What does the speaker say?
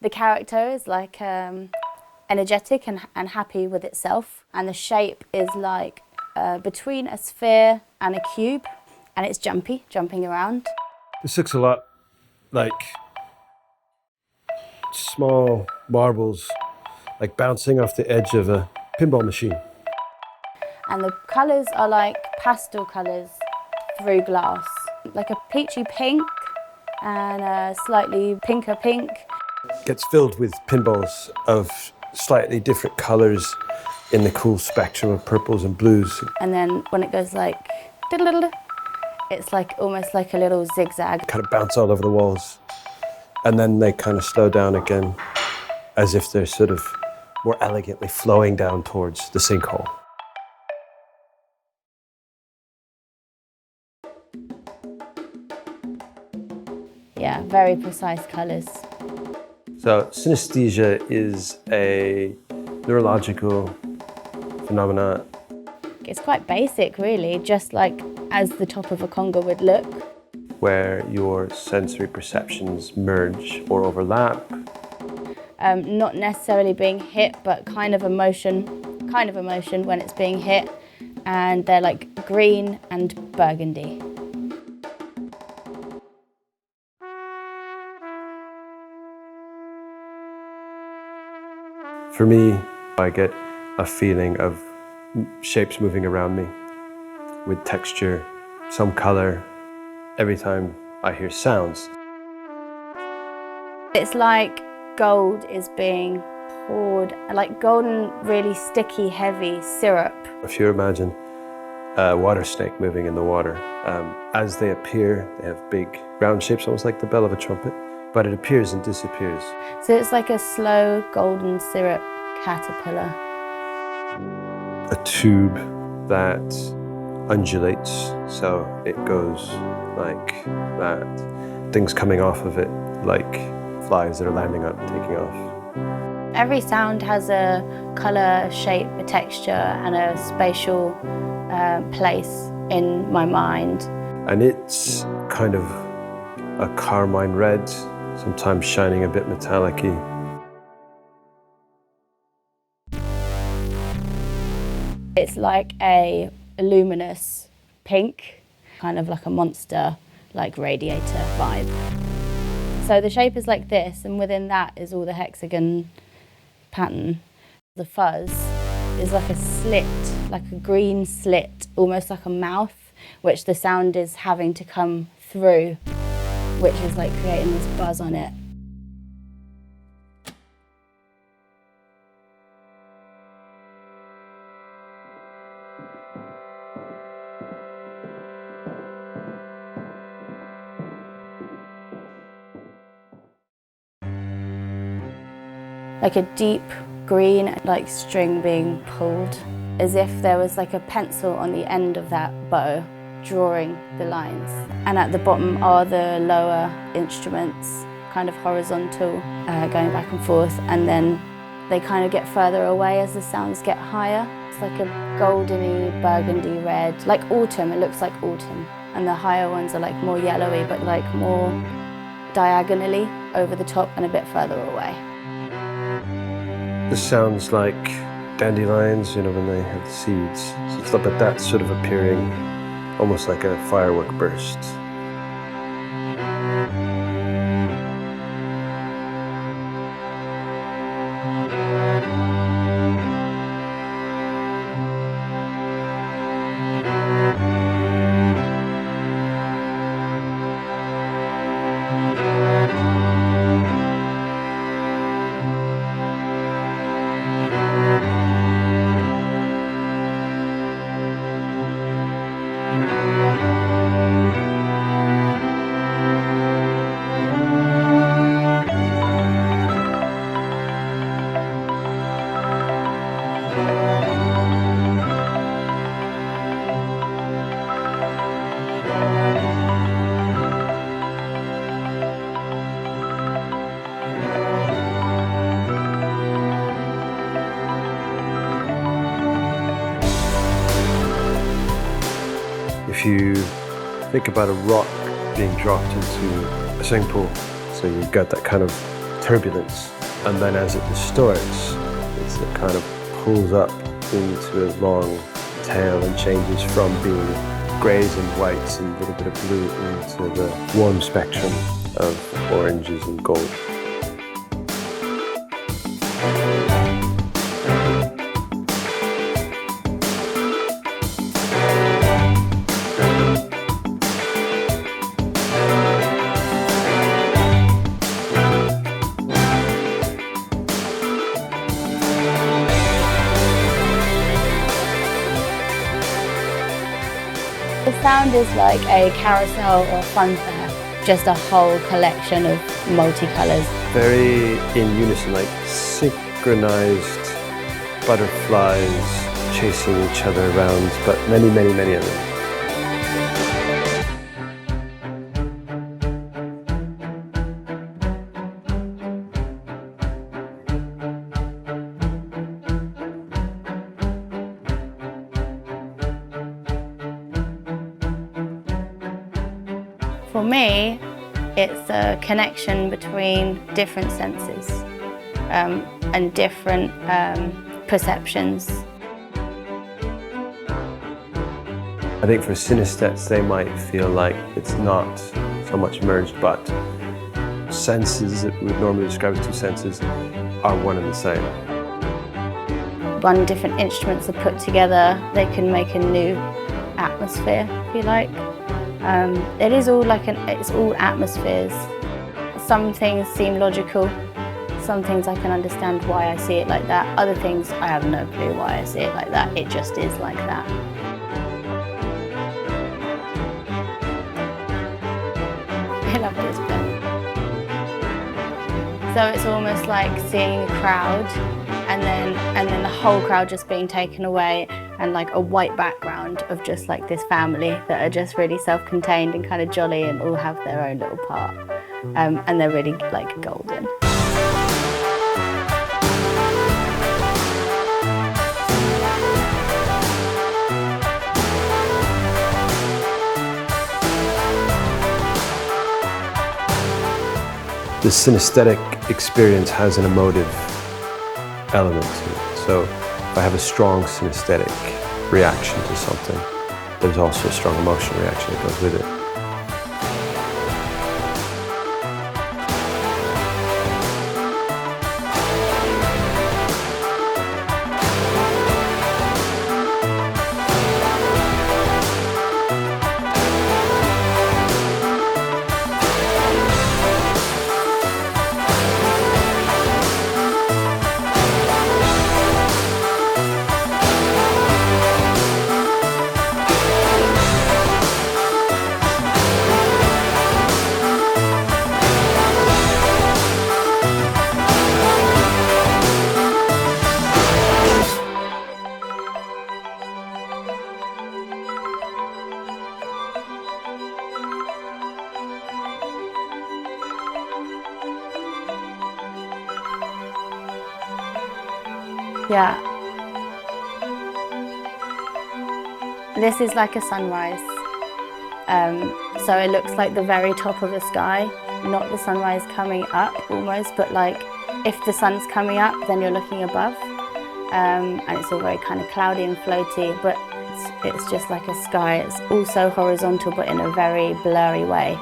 The character is like energetic and happy with itself, and the shape is like between a sphere and a cube, and it's jumping around. This looks a lot like small marbles, like bouncing off the edge of a pinball machine. And the colours are like pastel colours through glass, like a peachy pink and a slightly pinker pink. Gets filled with pinballs of slightly different colours in the cool spectrum of purples and blues. And then when it goes like diddle-diddle, it's like almost like a little zigzag. Kind of bounce all over the walls. And then they kind of slow down again, as if they're sort of more elegantly flowing down towards the sinkhole. Yeah, very precise colours. So synesthesia is a neurological phenomenon. It's quite basic, really, just like as the top of a conga would look. Where your sensory perceptions merge or overlap. Not necessarily being hit, but kind of emotion when it's being hit. And they're like green and burgundy. For me, I get a feeling of shapes moving around me with texture, some color, every time I hear sounds. It's like gold is being poured, like golden, really sticky, heavy syrup. If you imagine a water snake moving in the water, as they appear, they have big round shapes, almost like the bell of a trumpet, but it appears and disappears. So it's like a slow golden syrup caterpillar. A tube that undulates, so it goes like that. Things coming off of it like flies that are landing on, taking off. Every sound has a colour, shape, a texture and a spatial place in my mind. And it's kind of a carmine red, sometimes shining a bit metallic-y. It's like a luminous pink, kind of like a monster, like radiator vibe. So the shape is like this, and within that is all the hexagon pattern. The fuzz is like a slit, like a green slit, almost like a mouth, which the sound is having to come through, which is like creating this buzz on it. Like a deep green, like string being pulled, as if there was like a pencil on the end of that bow, drawing the lines. And at the bottom are the lower instruments, kind of horizontal, going back and forth, and then they kind of get further away as the sounds get higher. It's like a goldeny, burgundy red, like autumn, it looks like autumn. And the higher ones are like more yellowy, but like more diagonally over the top and a bit further away. This sounds like dandelions, you know, when they have the seeds. So it's but that's sort of appearing almost like a firework burst. If you think about a rock being dropped into a swimming pool, so you've got that kind of turbulence. And then as it distorts, it kind of pulls up into a long tail and changes from being greys and whites and a little bit of blue into the warm spectrum of oranges and gold. The sound is like a carousel or fun fair, just a whole collection of multicolours. Very in unison, like synchronized butterflies chasing each other around, but many, many, many of them. For me, it's a connection between different senses and different perceptions. I think for synesthetes, they might feel like it's not so much merged, but senses that we would normally describe as two senses are one and the same. When different instruments are put together, they can make a new atmosphere, if you like. It is all like it's all atmospheres. Some things seem logical, some things I can understand why I see it like that, other things I have no clue why I see it like that, it just is like that. I love this bit. So it's almost like seeing a crowd and then the whole crowd just being taken away, and like a white background of just like this family that are just really self-contained and kind of jolly and all have their own little part. And they're really like golden. The synesthetic experience has an emotive element to it. So if I have a strong synesthetic reaction to something, there's also a strong emotional reaction that goes with it. Yeah. This is like a sunrise. So it looks like the very top of the sky, not the sunrise coming up almost, but like if the sun's coming up, then you're looking above. And it's all very kind of cloudy and floaty, but it's just like a sky. It's also horizontal, but in a very blurry way.